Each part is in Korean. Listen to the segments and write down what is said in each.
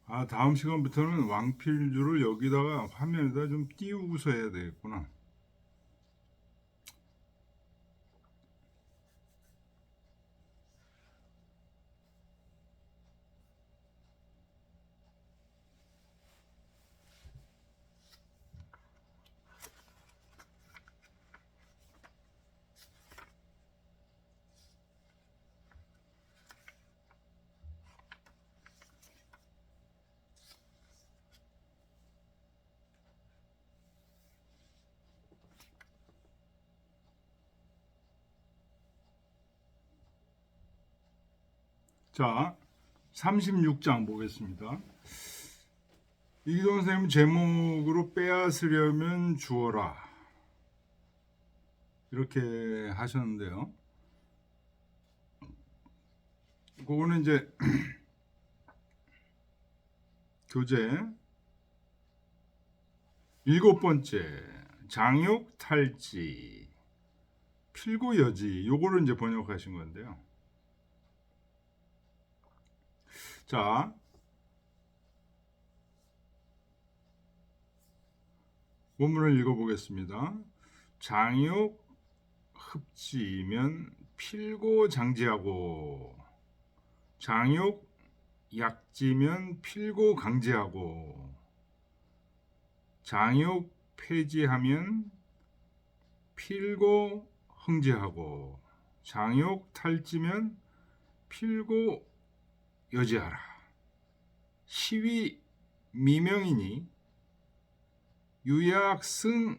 다음 시간부터는 왕필주를 여기다가 화면에다 좀 띄우고서 해야 되겠구나. 자, 36장 보겠습니다. 이기동 선생님 제목으로 빼앗으려면 주어라. 이렇게 하셨는데요. 그거는 이제 교재 7번째 장욕 탈지 필고여지 요거를 이제 번역하신 건데요. 자, 본문을 읽어보겠습니다. 장욕 흡지면 필고 장지하고 장욕 약지면 필고 강제하고 장욕 폐지하면 필고 흥제하고 장욕 탈지면 필고 여지하라. 시위 미명이니 유약 승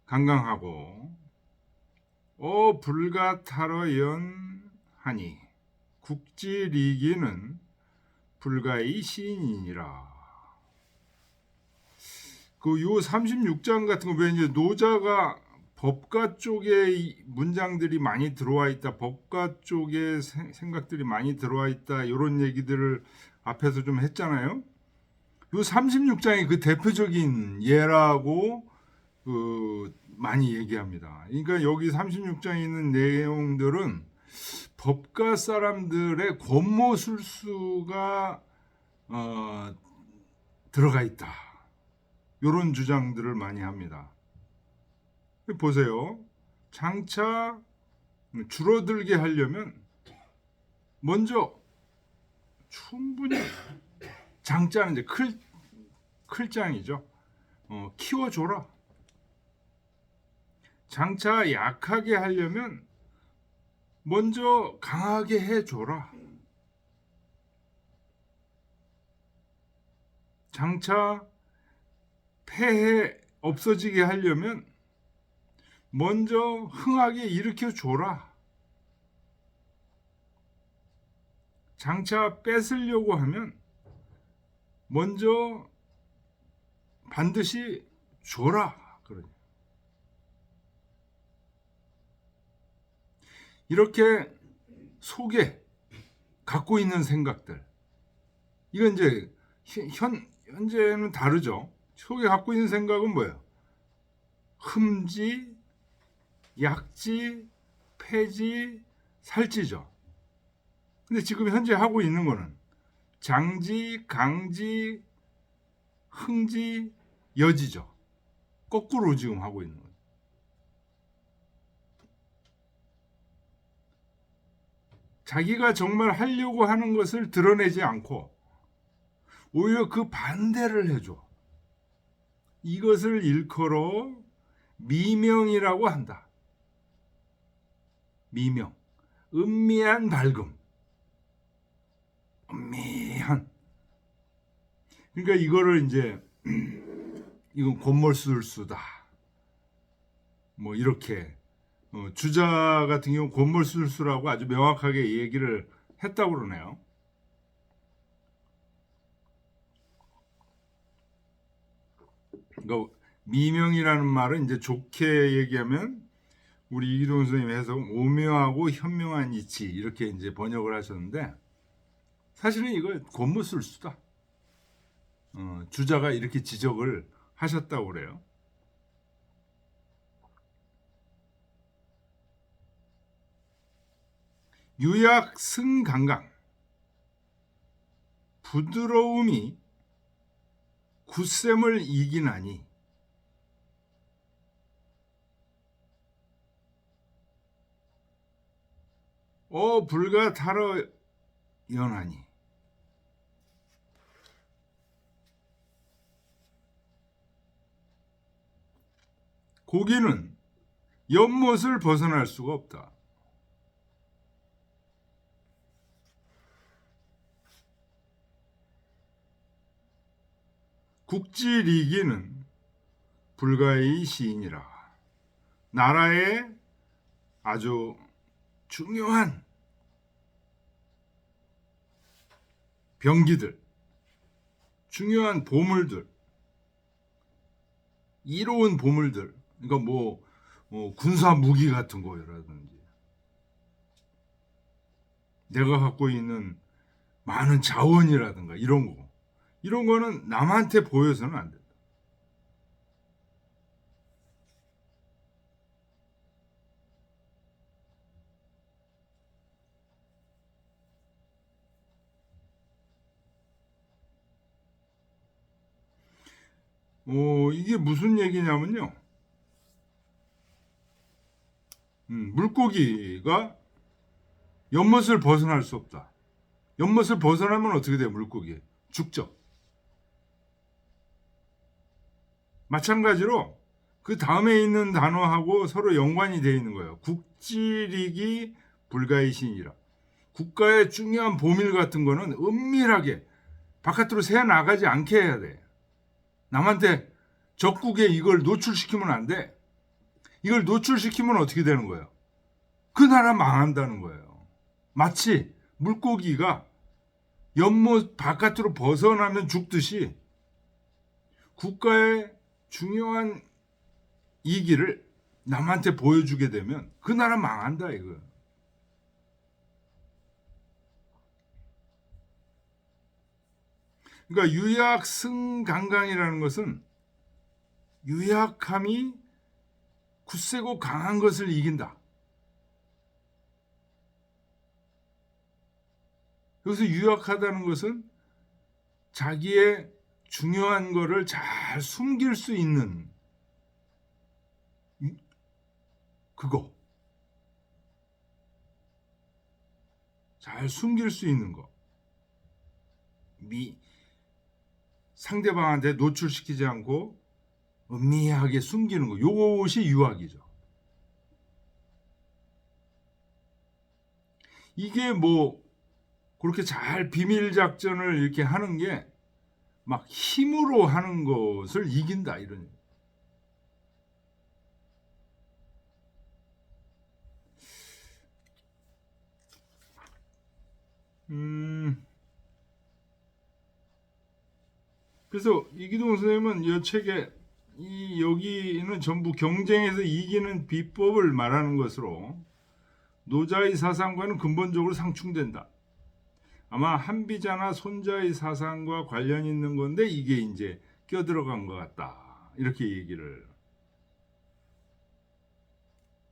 강강하고 불가타러 연하니 국지리기는 불가의 시인이니라. 요 36장 같은 거 왜 이제 노자가 법가 쪽에 문장들이 많이 들어와 있다, 법가 쪽에 생각들이 많이 들어와 있다, 이런 얘기들을 앞에서 좀 했잖아요. 요 36장이 그 대표적인 예라고 많이 얘기합니다. 그러니까 여기 36장에 있는 내용들은 법가 사람들의 권모술수가 들어가 있다. 이런 주장들을 많이 합니다. 보세요. 장차 줄어들게 하려면 먼저 충분히 장자는 이제 클장이죠. 키워줘라. 장차 약하게 하려면 먼저 강하게 해줘라. 장차 폐해 없어지게 하려면 먼저 흥하게 일으켜줘라. 장차 뺏으려고 하면 먼저 반드시 줘라. 이렇게 속에 갖고 있는 생각들, 이건 이제 현재는 다르죠. 속에 갖고 있는 생각은 뭐예요? 흠지, 약지, 폐지, 살지죠. 근데 지금 현재 하고 있는 거는 장지, 강지, 흥지, 여지죠. 거꾸로 지금 하고 있는 거예요. 자기가 정말 하려고 하는 것을 드러내지 않고 오히려 그 반대를 해줘. 이것을 일컬어 미명이라고 한다. 미명. 은미한 밝음. 은미한. 그러니까 이거를 이제 이건 곤몰술수다. 뭐 이렇게 주자 같은 경우 곤몰술수라고 아주 명확하게 얘기를 했다고 그러네요. 그러니까 미명이라는 말은 이제 좋게 얘기하면 우리 이기동 선생님이 해서 오묘하고 현명한 이치 이렇게 이제 번역을 하셨는데 사실은 이거 곤무술수다. 주자가 이렇게 지적을 하셨다고 그래요. 유약 승강강 부드러움이 굳셈을 이기나니 불과 타러 연하니. 고기는 연못을 벗어날 수가 없다. 국지리기는 불가의 시인이라. 나라의 아주 중요한 병기들, 중요한 보물들, 이로운 보물들, 그러니까 군사 무기 같은 거라든지, 내가 갖고 있는 많은 자원이라든가 이런 거는 남한테 보여서는 안 된다. 이게 무슨 얘기냐면요. 물고기가 연못을 벗어날 수 없다. 연못을 벗어나면 어떻게 돼요? 물고기 죽죠. 마찬가지로 그 다음에 있는 단어하고 서로 연관이 되어 있는 거예요. 국지리기 불가의 신이라. 국가의 중요한 보물 같은 거는 은밀하게 바깥으로 새 나가지 않게 해야 돼. 남한테 적국에 이걸 노출시키면 안 돼. 이걸 노출시키면 어떻게 되는 거예요? 그 나라 망한다는 거예요. 마치 물고기가 연못 바깥으로 벗어나면 죽듯이 국가의 중요한 이기를 남한테 보여주게 되면 그 나라 망한다 이거. 그러니까 유약승강강이라는 것은 유약함이 굳세고 강한 것을 이긴다. 여기서 유약하다는 것은 자기의 중요한 거를 잘 숨길 수 있는 그거. 잘 숨길 수 있는 거. 상대방한테 노출시키지 않고 은밀하게 숨기는 거. 요것이 유학이죠. 이게 그렇게 잘 비밀 작전을 이렇게 하는 게 막 힘으로 하는 것을 이긴다 이런. 그래서 이기동 선생님은 이 책에 여기는 전부 경쟁에서 이기는 비법을 말하는 것으로 노자의 사상과는 근본적으로 상충된다. 아마 한비자나 손자의 사상과 관련 있는 건데 이게 이제 껴들어간 것 같다. 이렇게 얘기를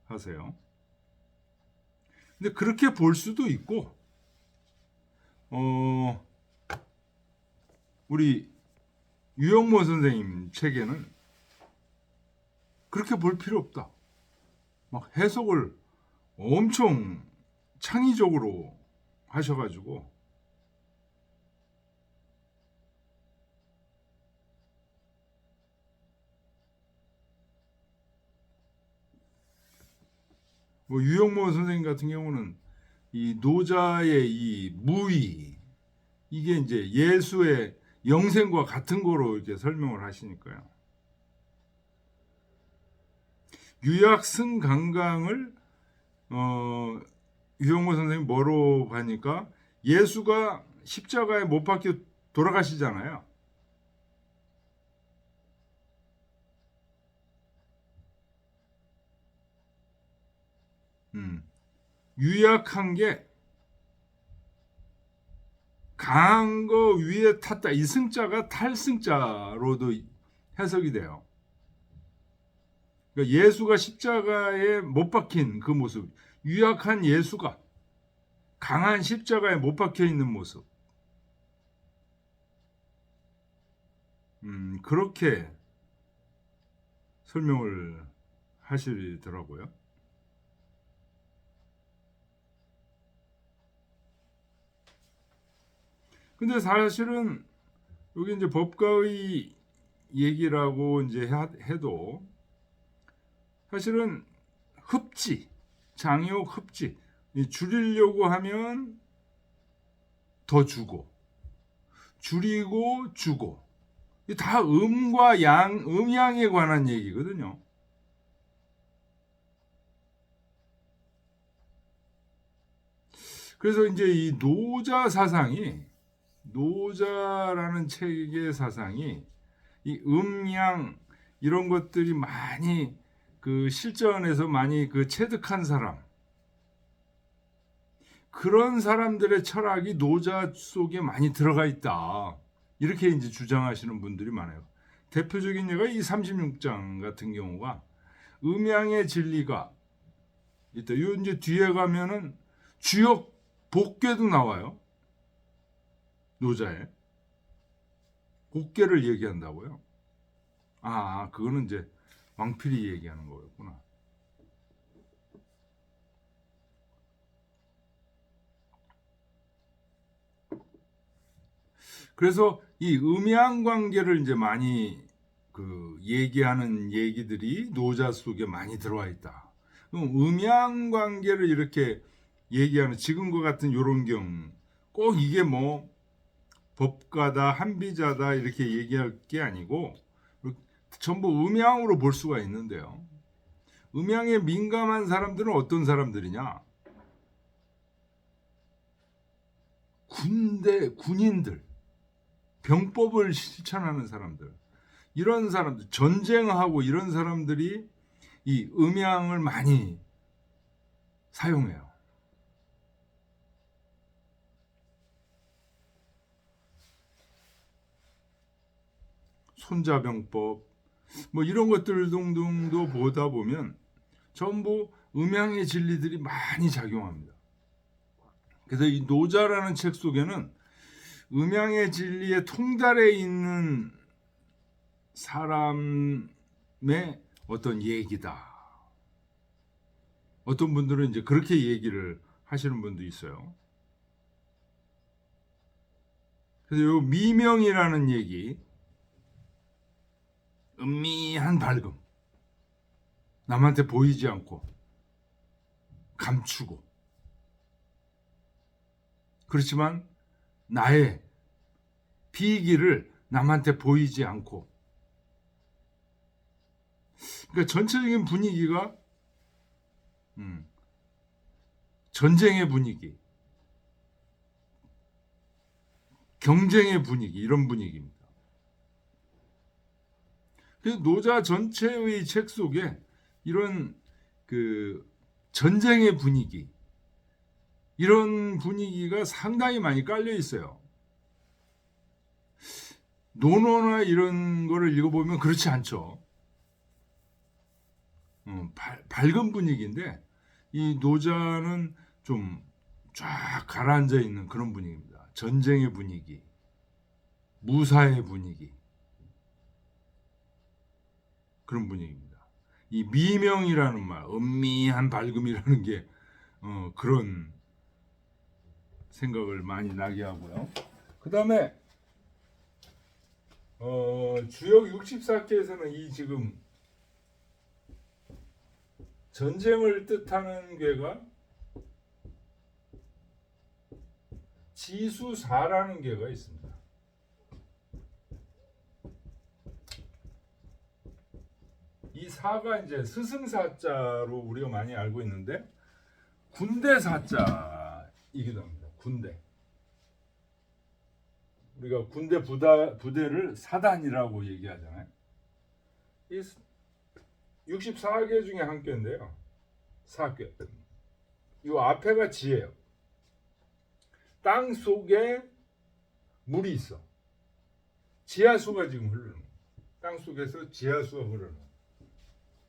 하세요. 근데 그렇게 볼 수도 있고, 우리 유영모 선생님 책에는 그렇게 볼 필요 없다. 막 해석을 엄청 창의적으로 하셔가지고 유영모 선생님 같은 경우는 이 노자의 이 무의 이게 이제 예수의 영생과 같은 거로 이렇게 설명을 하시니까요. 유약승강강을 유영모 선생님 뭐로 하니까 예수가 십자가에 못 박혀 돌아가시잖아요. 유약한 게 강한 거 위에 탔다. 이 승자가 탈승자로도 해석이 돼요. 그러니까 예수가 십자가에 못 박힌 그 모습, 유약한 예수가 강한 십자가에 못 박혀 있는 모습. 그렇게 설명을 하시더라고요. 근데 사실은 여기 이제 법가의 얘기라고 이제 해도 사실은 흡지, 장역 흡지 줄이려고 하면 더 주고 줄이고 주고 다 음과 양, 음양에 관한 얘기거든요. 그래서 이제 이 노자라는 책의 사상이 이 음양 이런 것들이 많이 그 실전에서 많이 그 체득한 사람, 그런 사람들의 철학이 노자 속에 많이 들어가 있다. 이렇게 이제 주장하시는 분들이 많아요. 대표적인 예가 이 36장 같은 경우가 음양의 진리가 있다. 요 이제 뒤에 가면은 주역 복괴도 나와요. 노자에 복괴를 얘기한다고요. 그거는 이제 왕필이 얘기하는 거였구나. 그래서 이 음양 관계를 이제 많이 그 얘기하는 얘기들이 노자 속에 많이 들어와 있다. 그럼 음양 관계를 이렇게 얘기하는 지금과 같은 요런 경우 꼭 이게 뭐 법가다 한비자다 이렇게 얘기할 게 아니고 전부 음양으로 볼 수가 있는데요. 음양에 민감한 사람들은 어떤 사람들이냐? 군인들, 병법을 실천하는 사람들, 이런 사람들, 전쟁하고 이런 사람들이 이 음양을 많이 사용해요. 손자병법, 뭐 이런 것들 등등도 보다 보면 전부 음양의 진리들이 많이 작용합니다. 그래서 이 노자라는 책 속에는 음양의 진리의 통달에 있는 사람의 어떤 얘기다. 어떤 분들은 이제 그렇게 얘기를 하시는 분도 있어요. 그래서 요 미명이라는 얘기, 은미한 밝음, 남한테 보이지 않고 감추고, 그렇지만 나의 비기를 남한테 보이지 않고, 그러니까 전체적인 분위기가 전쟁의 분위기, 경쟁의 분위기, 이런 분위기입니다. 그래서 노자 전체의 책 속에 이런 그 전쟁의 분위기, 이런 분위기가 상당히 많이 깔려 있어요. 논어나 이런 거를 읽어보면 그렇지 않죠. 밝은 분위기인데 이 노자는 좀 쫙 가라앉아 있는 그런 분위기입니다. 전쟁의 분위기, 무사의 분위기, 그런 분위기입니다. 이 미명이라는 말, 은미한 밝음이라는 게 그런 생각을 많이 나게 하고요. 그 다음에 주역 64개에서는 이 지금 전쟁을 뜻하는 괴가 지수사라는 괴가 있습니다. 이 사가 이제 스승사자로 우리가 많이 알고 있는데 군대사자이기도 합니다. 군대. 우리가 군대 부대를 사단이라고 얘기하잖아요. 이 64개 중에 한 꾀인데요. 4꾀. 이 앞에가 지예요. 땅 속에 물이 있어. 지하수가 지금 흐르는. 땅 속에서 지하수가 흐르는.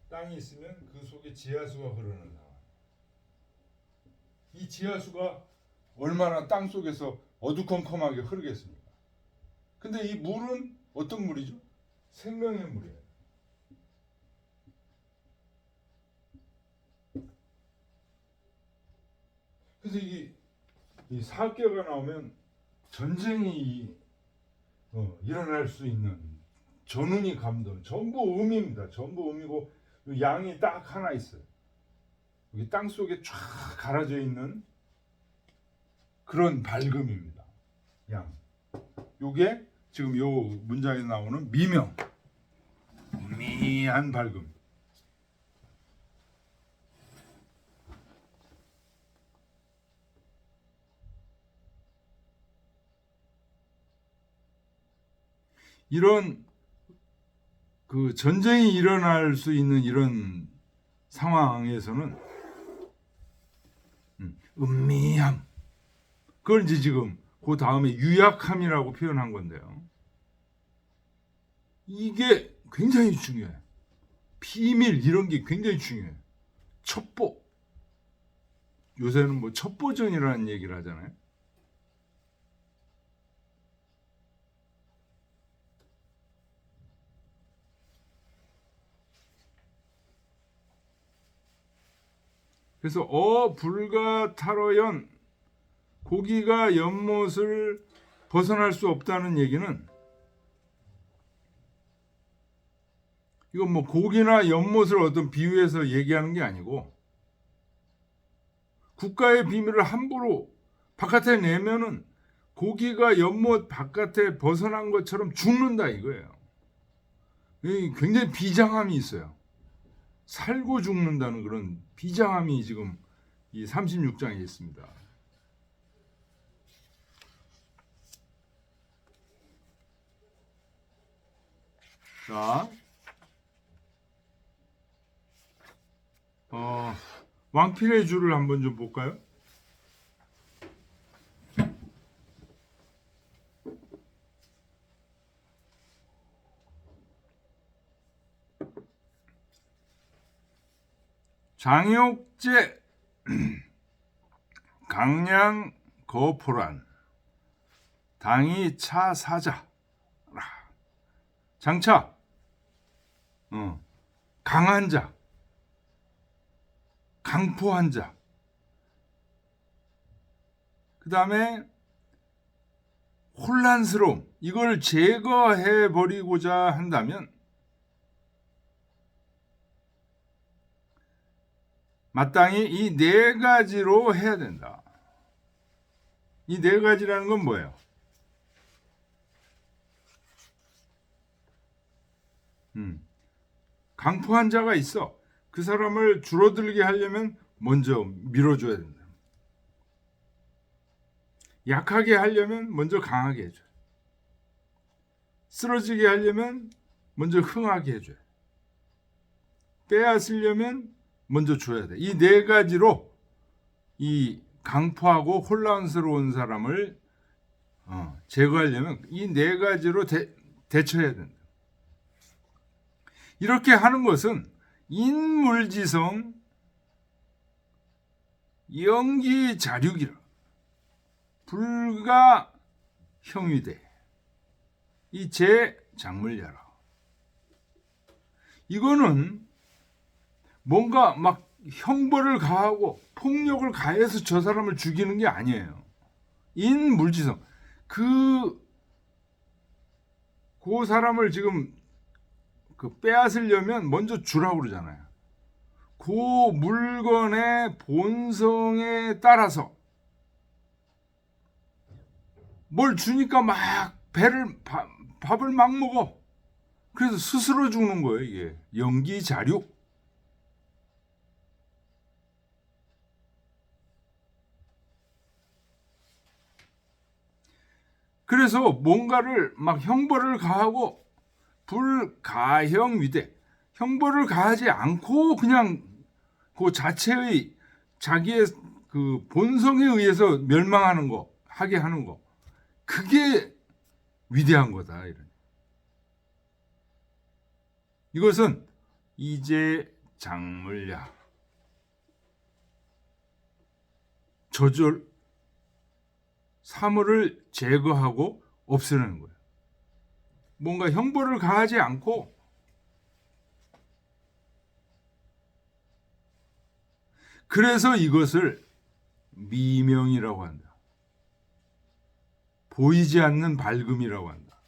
땅이 있으면 그 속에 지하수가 흐르는 상황. 이 지하수가 얼마나 땅 속에서 어두컴컴하게 흐르겠습니까? 근데 이 물은 어떤 물이죠? 생명의 물이에요. 그래서 이 사개가 나오면 전쟁이 일어날 수 있는 전운이 감도는 전부 음입니다. 전부 음이고 양이 딱 하나 있어요. 여기 땅 속에 쫙 갈아져 있는 그런 밝음입니다. 양. 요게 지금 요 문장에 나오는 미명, 미한 밝음. 이런 그 전쟁이 일어날 수 있는 이런 상황에서는 음미함, 그걸 이제 지금 그 다음에 유약함이라고 표현한 건데요. 이게 굉장히 중요해요. 비밀 이런 게 굉장히 중요해요. 첩보. 요새는 뭐 첩보전이라는 얘기를 하잖아요. 그래서 불가타로연, 고기가 연못을 벗어날 수 없다는 얘기는, 이건 뭐 고기나 연못을 어떤 비유해서 얘기하는 게 아니고, 국가의 비밀을 함부로 바깥에 내면은 고기가 연못 바깥에 벗어난 것처럼 죽는다 이거예요. 굉장히 비장함이 있어요. 살고 죽는다는 그런 비장함이 지금 이 36장에 있습니다. 자, 왕필의 주를 한번 좀 볼까요? 장욕제 강량 거포란 당이 차사자 장차 강한 자, 강포한 자, 그 다음에 혼란스러움, 이걸 제거해 버리고자 한다면 마땅히 이 네 가지로 해야 된다. 이 네 가지라는 건 뭐예요? 강포한 자가 있어. 그 사람을 줄어들게 하려면 먼저 밀어줘야 된다. 약하게 하려면 먼저 강하게 해줘요. 쓰러지게 하려면 먼저 흥하게 해줘요. 빼앗으려면 먼저 줘야 돼. 이 네 가지로 이 강포하고 혼란스러운 사람을 제거하려면 이 네 가지로 대처해야 된다. 이렇게 하는 것은 인물지성 영기자륙이라 불가 형위대 이 제장물야라. 이거는 뭔가 막 형벌을 가하고 폭력을 가해서 저 사람을 죽이는 게 아니에요. 인물지성 그 사람을 지금 빼앗으려면 먼저 주라고 그러잖아요. 그 물건의 본성에 따라서 뭘 주니까 막 밥을 막 먹어. 그래서 스스로 죽는 거예요. 이게 연기자륙. 그래서 뭔가를 막 형벌을 가하고 불가형위대, 형벌을 가하지 않고 그냥 그 자체의 자기의 그 본성에 의해서 멸망하는 거, 하게 하는 거, 그게 위대한 거다. 이것은 이제 장물야, 저절 사물을 제거하고 없애는 거예요. 뭔가 형벌을 가하지 않고 그래서 이것을 미명이라고 한다. 보이지 않는 밝음이라고 한다.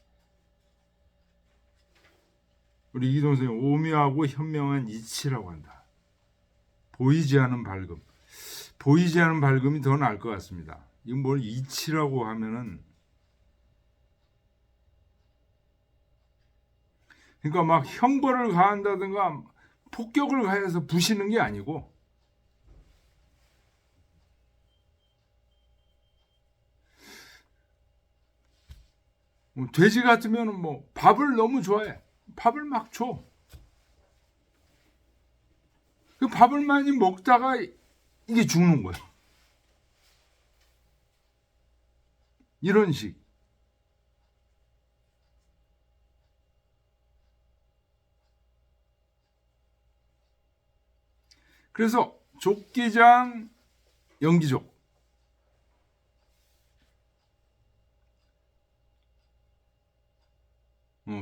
우리 이기동 선생님 오묘하고 현명한 이치라고 한다. 보이지 않은 밝음. 보이지 않은 밝음이 더 나을 것 같습니다. 이건 뭘 이치라고 하면은 그러니까 막 형벌을 가한다든가 폭격을 가해서 부시는 게 아니고 돼지 같으면 뭐 밥을 너무 좋아해. 밥을 막 줘. 그 밥을 많이 먹다가 이게 죽는 거야. 이런 식. 그래서 족기장, 연기족.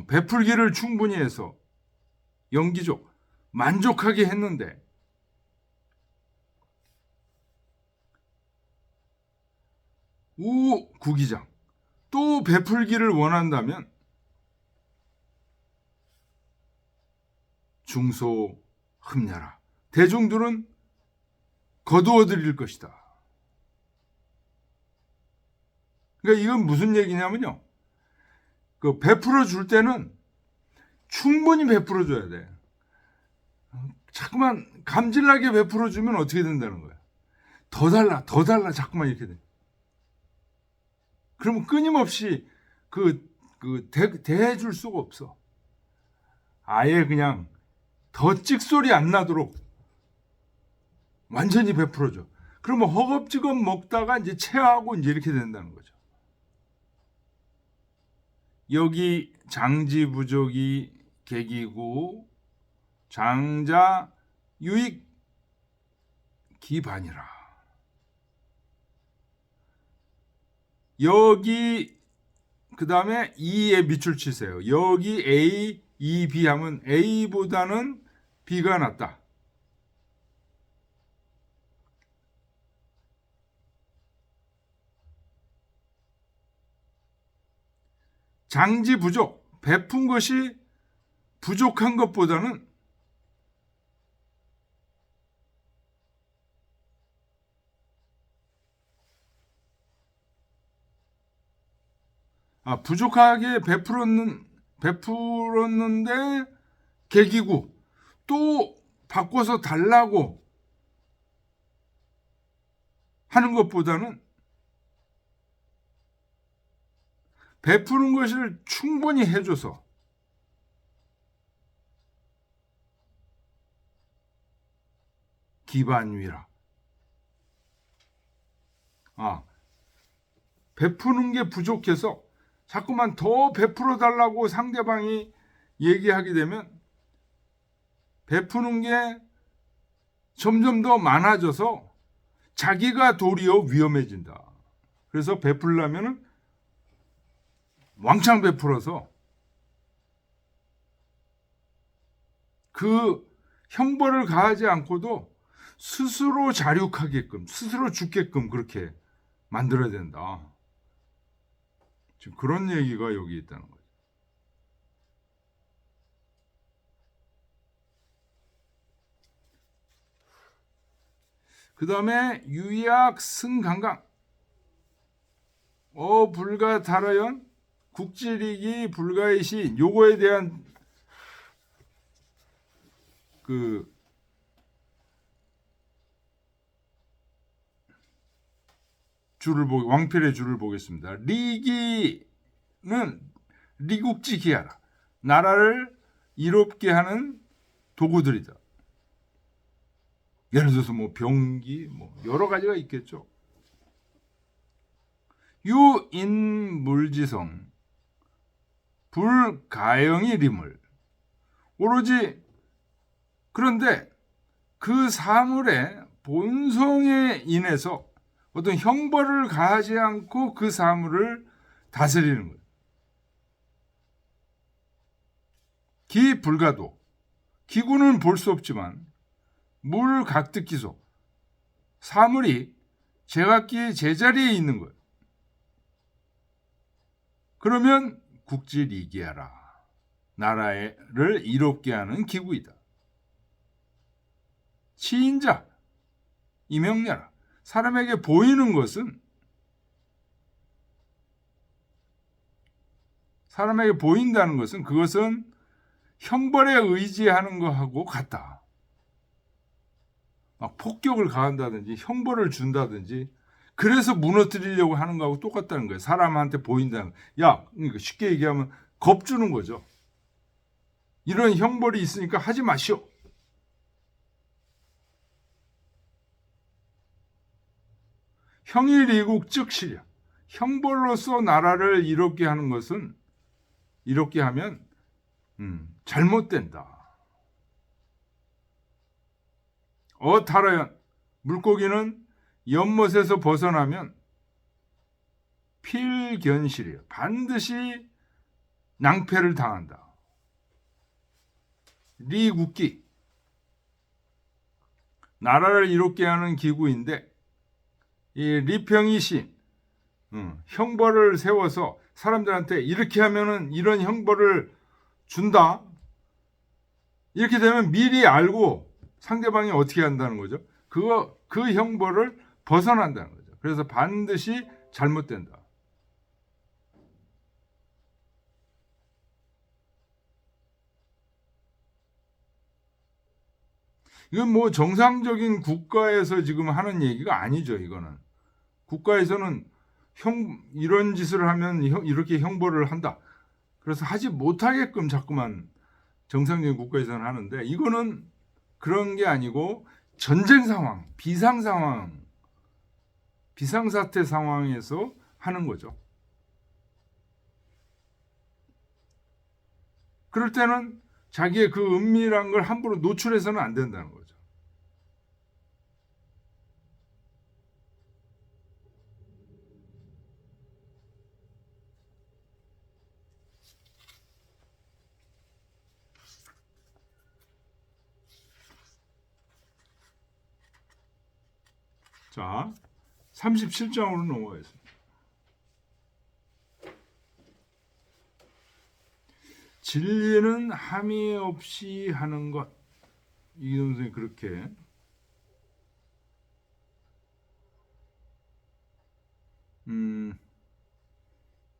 베풀기를 충분히 해서 연기족 만족하게 했는데 우구기장 또 베풀기를 원한다면 중소 흡야라. 대중들은 거두어 드릴 것이다. 그러니까 이건 무슨 얘기냐면요. 그 베풀어 줄 때는 충분히 베풀어 줘야 돼. 자꾸만 감질나게 베풀어 주면 어떻게 된다는 거야. 더 달라 자꾸만 이렇게 돼. 그러면 끊임없이 대해 줄 수가 없어. 아예 그냥 더 찍소리 안 나도록 완전히 베풀어 줘. 그러면 허겁지겁 먹다가 이제 체하고 이제 이렇게 된다는 거죠. 여기 장지 부족이 계기고 장자 유익 기반이라. 여기 그 다음에 E에 밑줄 치세요. 여기 A, E, B 하면 A보다는 B가 낫다. 장지 부족, 베푼 것이 부족한 것보다는 부족하게 베풀었는데 계기고 또 바꿔서 달라고 하는 것보다는 베푸는 것을 충분히 해줘서 기반위라. 베푸는 게 부족해서 자꾸만 더 베풀어 달라고 상대방이 얘기하게 되면 베푸는 게 점점 더 많아져서 자기가 도리어 위험해진다. 그래서 베풀려면은 왕창 베풀어서 그 형벌을 가하지 않고도 스스로 자륙하게끔, 스스로 죽게끔 그렇게 만들어야 된다. 지금 그런 얘기가 여기 있다는 거죠. 그 다음에 유약 승강강 불가다라연 국지리기 불가의 시인 요거에 대한 그 왕필의 줄을 보겠습니다. 리기는 리국지 기하라. 나라를 이롭게 하는 도구들이다. 예를 들어서 뭐 병기 뭐 여러 가지가 있겠죠. 유인물지성 불가영이 리물. 오로지 그런데 그 사물의 본성에 인해서 어떤 형벌을 가하지 않고 그 사물을 다스리는 거예요. 기 불가도. 기구는 볼 수 없지만 물 각득기소. 사물이 제각기 제자리에 있는 거예요. 그러면 국질이기하라. 나라를 이롭게 하는 기구이다. 치인자 이명ля라. 사람에게 보이는 것은 사람에게 보인다는 것은 그것은 형벌에 의지하는 것하고 같다. 막 폭격을 가한다든지 형벌을 준다든지 그래서 무너뜨리려고 하는 거하고 똑같다는 거예요. 사람한테 보인다는 거예요. 야, 그러니까 쉽게 얘기하면 겁주는 거죠. 이런 형벌이 있으니까 하지 마시오. 형일이국 즉시랴. 형벌로서 나라를 이롭게 하는 것은 이렇게 하면 잘못된다. 타라연. 물고기는 연못에서 벗어나면 필견실이에요. 반드시 낭패를 당한다. 리국기. 나라를 이롭게 하는 기구인데 이 리평이신 형벌을 세워서 사람들한테 이렇게 하면은 이런 형벌을 준다. 이렇게 되면 미리 알고 상대방이 어떻게 한다는 거죠. 그 형벌을 벗어난다는 거죠. 그래서 반드시 잘못된다. 이건 뭐 정상적인 국가에서 지금 하는 얘기가 아니죠. 이거는 국가에서는 이런 짓을 하면 이렇게 형벌을 한다. 그래서 하지 못하게끔 자꾸만 정상적인 국가에서는 하는데 이거는 그런 게 아니고 전쟁 상황, 비상 상황, 비상사태 상황에서 하는 거죠. 그럴 때는 자기의 그 은밀한 걸 함부로 노출해서는 안 된다는 거죠. 자, 37장으로 넘어가겠습니다. 진리는 함이 없이 하는 것. 이기동 선생님이 그렇게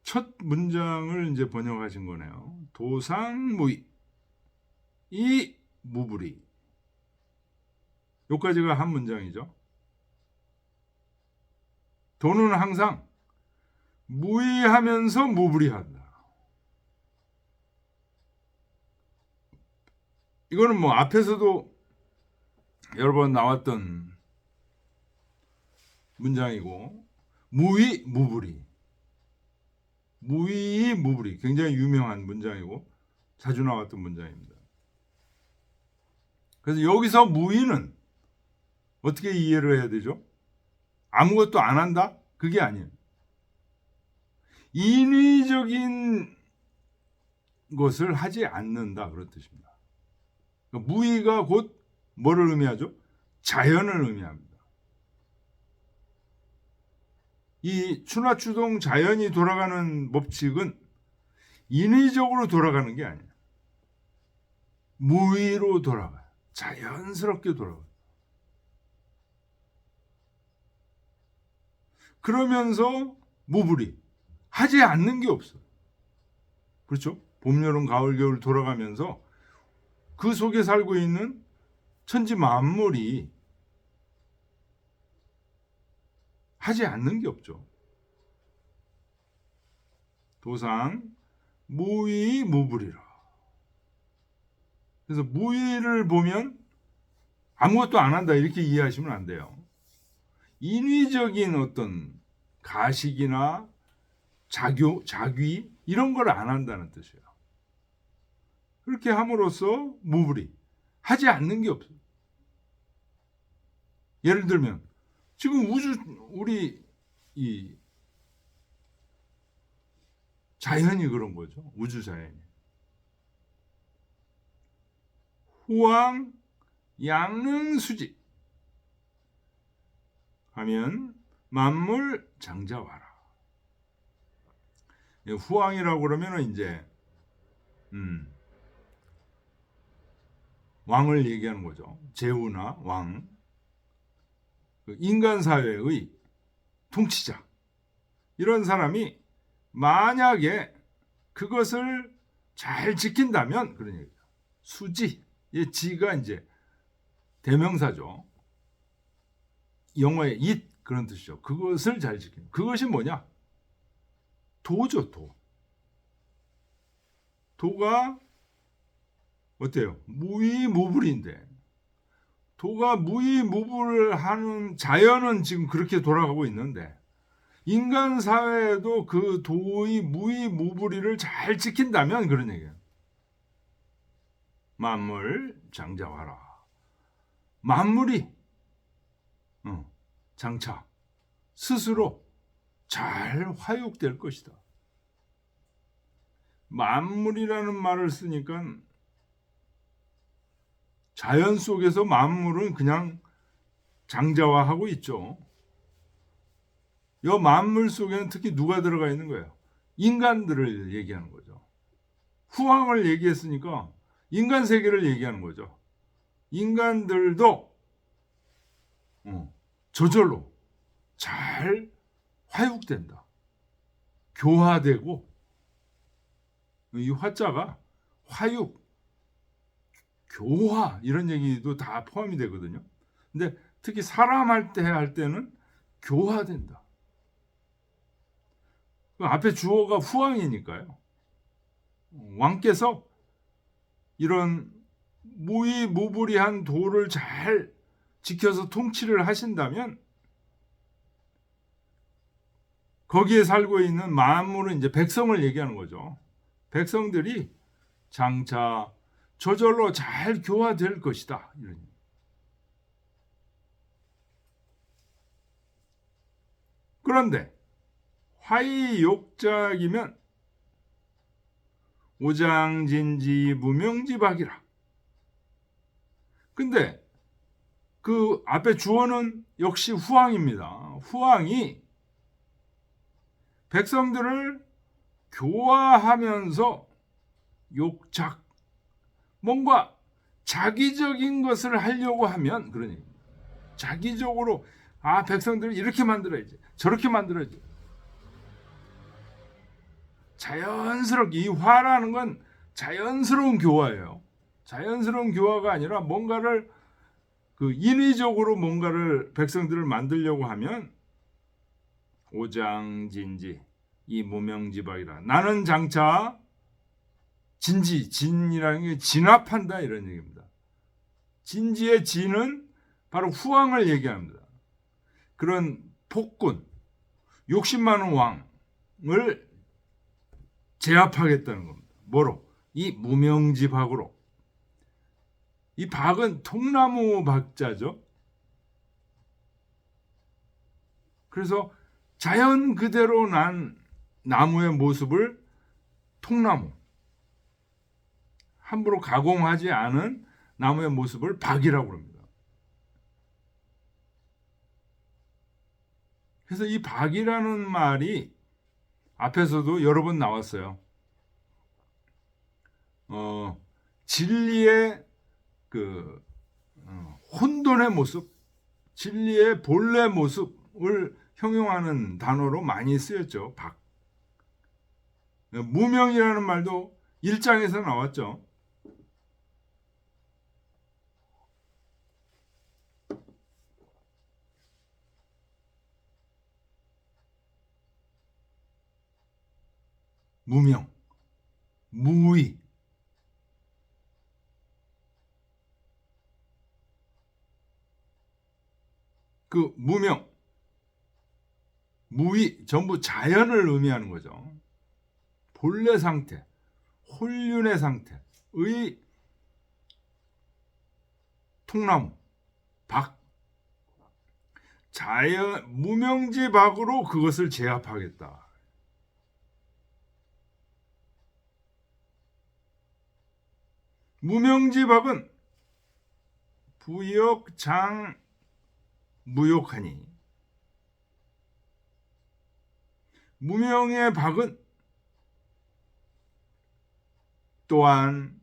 첫 문장을 이제 번역하신 거네요. 도상무이 이 무불이. 여기까지가 한 문장이죠. 도는 항상 무의하면서 무불이한다. 이거는 뭐 앞에서도 여러 번 나왔던 문장이고 무의 무불이. 무의 무불이 굉장히 유명한 문장이고 자주 나왔던 문장입니다. 그래서 여기서 무의는 어떻게 이해를 해야 되죠? 아무것도 안 한다? 그게 아니에요. 인위적인 것을 하지 않는다 그런 뜻입니다. 그러니까 무의가 곧 뭐를 의미하죠? 자연을 의미합니다. 이 추나추동 자연이 돌아가는 법칙은 인위적으로 돌아가는 게 아니에요. 무의로 돌아가요. 자연스럽게 돌아가요. 그러면서 무불이 하지 않는 게 없어. 그렇죠? 봄, 여름, 가을, 겨울 돌아가면서 그 속에 살고 있는 천지 만물이 하지 않는 게 없죠. 도상 무의 무불이라. 그래서 무의를 보면 아무것도 안 한다 이렇게 이해하시면 안 돼요. 인위적인 어떤 가식이나 자귀 이런 걸 안 한다는 뜻이에요. 그렇게 함으로써 무불이 하지 않는 게 없어요. 예를 들면 지금 우리 이 자연이 그런 거죠. 우주 자연이. 후왕 양릉수지 하면 만물 장자와라. 후왕이라고 그러면은 이제 왕을 얘기하는 거죠. 제후나 왕, 인간 사회의 통치자. 이런 사람이 만약에 그것을 잘 지킨다면 그런 얘기죠. 수지, 이 지가 이제 대명사죠. 영어의 it 그런 뜻이죠. 그것을 잘 지키는. 그것이 뭐냐? 도죠, 도. 도가 어때요? 무위무불인데 도가 무위무불을 하는 자연은 지금 그렇게 돌아가고 있는데 인간 사회도 그 도의 무위무불이를 잘 지킨다면 그런 얘기예요. 만물 장자와라. 만물이 장차 스스로 잘 화육될 것이다. 만물이라는 말을 쓰니까 자연 속에서 만물은 그냥 장자화하고 있죠. 이 만물 속에는 특히 누가 들어가 있는 거예요? 인간들을 얘기하는 거죠. 후왕을 얘기했으니까 인간 세계를 얘기하는 거죠. 인간들도 저절로 잘 화육된다. 교화되고 이 화자가 화육, 교화 이런 얘기도 다 포함이 되거든요. 근데 특히 사람 할 때는 교화된다. 그 앞에 주어가 후왕이니까요. 왕께서 이런 무위무불이한 도를 잘 지켜서 통치를 하신다면 거기에 살고 있는 만물은 이제 백성을 얘기하는 거죠. 백성들이 장차 저절로 잘 교화될 것이다. 이런. 그런데 화이욕작이면 오장진지 무명지박이라. 근데 그 앞에 주어는 역시 후왕입니다. 후왕이 백성들을 교화하면서 욕작, 뭔가 자기적인 것을 하려고 하면 그런 얘기입니다. 자기적으로 백성들을 이렇게 만들어야지, 저렇게 만들어야지. 자연스럽게 이 화라는 건 자연스러운 교화예요. 자연스러운 교화가 아니라 뭔가를 인위적으로 뭔가를 백성들을 만들려고 하면 오장진지 이 무명지박이라. 나는 장차 진이라는 게 진압한다 이런 얘기입니다. 진지의 진은 바로 후왕을 얘기합니다. 그런 폭군, 욕심 많은 왕을 제압하겠다는 겁니다. 뭐로? 이 무명지박으로. 이 박은 통나무 박자죠. 그래서 자연 그대로 난 나무의 모습을 통나무, 함부로 가공하지 않은 나무의 모습을 박이라고 합니다. 그래서 이 박이라는 말이 앞에서도 여러 번 나왔어요. 진리의 혼돈의 모습, 진리의 본래 모습을 형용하는 단어로 많이 쓰였죠. 박. 무명이라는 말도 1장에서 나왔죠. 무명, 무위. 그 무명, 무위 전부 자연을 의미하는 거죠. 본래 상태, 혼륜의 상태의 통나무, 박. 자연 무명지박으로 그것을 제압하겠다. 무명지박은 부역장 무역하니 무명의 박은 또한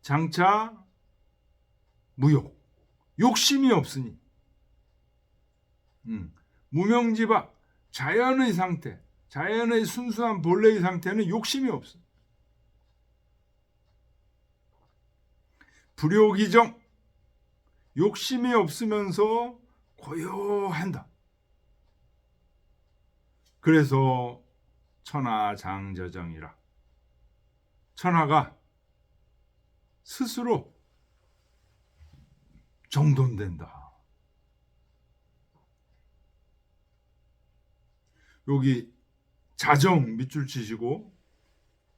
장차 무욕, 욕심이 없으니 무명지박, 자연의 상태, 자연의 순수한 본래의 상태는 욕심이 없어. 불욕이정, 욕심이 없으면서 고요한다. 그래서 천하장저정이라. 천하가 스스로 정돈된다. 여기 자정 밑줄 치시고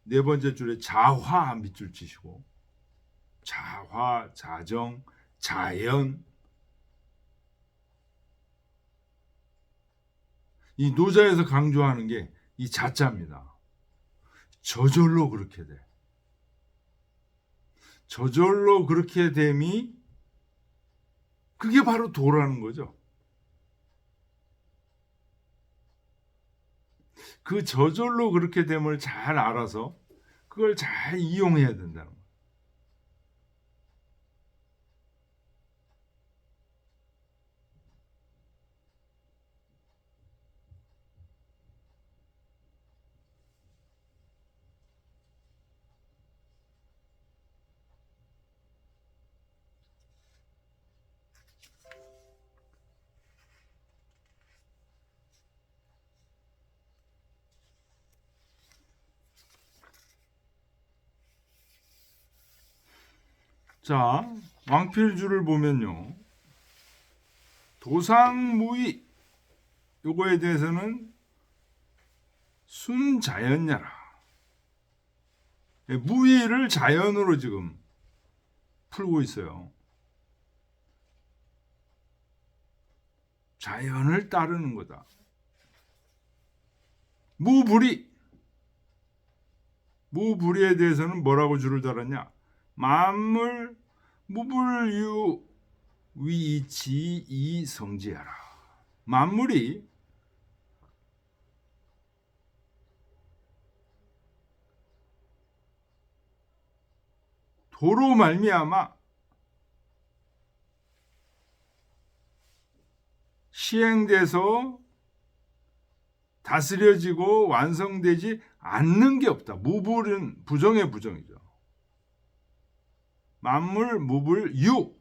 네 번째 줄에 자화 밑줄 치시고 자화, 자정, 자연 이 노자에서 강조하는 게 이 자자입니다. 저절로 그렇게 돼. 저절로 그렇게 됨이 그게 바로 도라는 거죠. 그 저절로 그렇게 됨을 잘 알아서 그걸 잘 이용해야 된다는 거예요. 자, 왕필주를 보면요. 도상무의 요거에 대해서는 순자연야라. 무의를 자연으로 지금 풀고 있어요. 자연을 따르는 거다. 무불이에 대해서는 뭐라고 줄을 달았냐? 만물 무불유 위치 이성지하라. 만물이 도로 말미암아 시행돼서 다스려지고 완성되지 않는 게 없다. 무불은 부정의 부정이죠. 만물 무불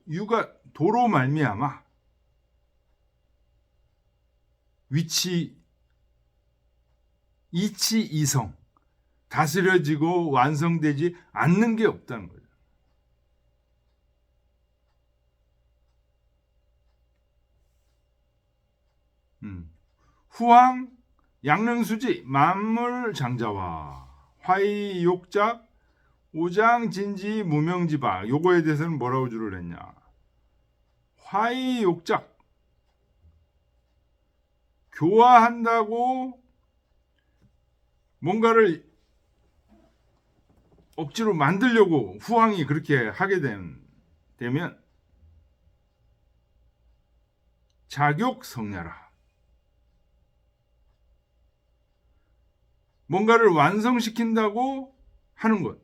유가 도로 말미암아 위치 이치 이성 다스려지고 완성되지 않는 게 없다는 거죠. 후왕 양릉수지 만물 장자와 화의 욕작 오장진지 무명지바 요거에 대해서는 뭐라고 줄을 했냐? 화의 욕작 교화한다고 뭔가를 억지로 만들려고 후왕이 그렇게 하게 되면 자격성야라. 뭔가를 완성시킨다고 하는 것.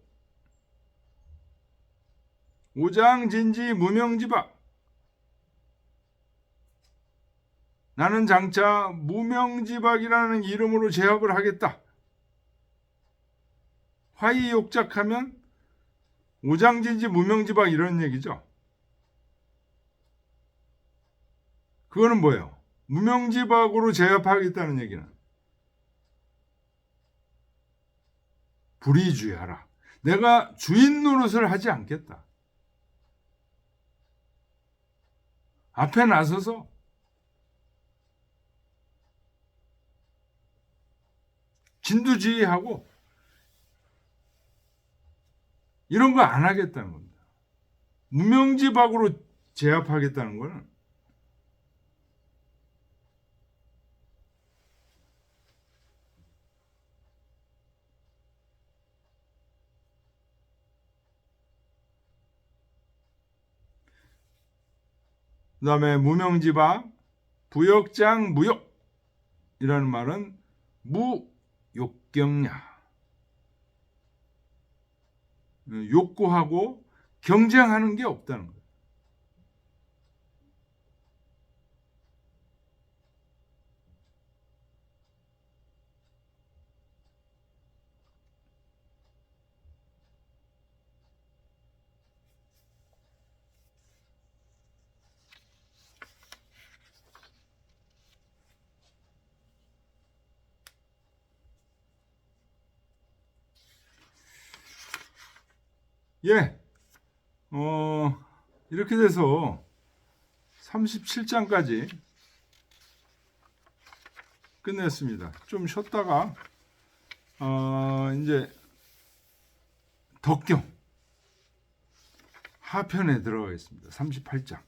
오장진지 무명지박. 나는 장차 무명지박이라는 이름으로 제압을 하겠다. 화의욕작하면 오장진지 무명지박 이런 얘기죠. 그거는 뭐예요? 무명지박으로 제압하겠다는 얘기는 불의주의하라. 내가 주인 노릇을 하지 않겠다. 앞에 나서서 진두지휘하고 이런 거 안 하겠다는 겁니다. 무명지박으로 제압하겠다는 거는 그다음에 무명지바, 부역장 무욕이라는 말은 무욕경냐. 욕구하고 경쟁하는 게 없다는 거예요. 예, 이렇게 돼서 37장까지 끝냈습니다. 좀 쉬었다가 이제 덕경 하편에 들어가겠습니다. 38장.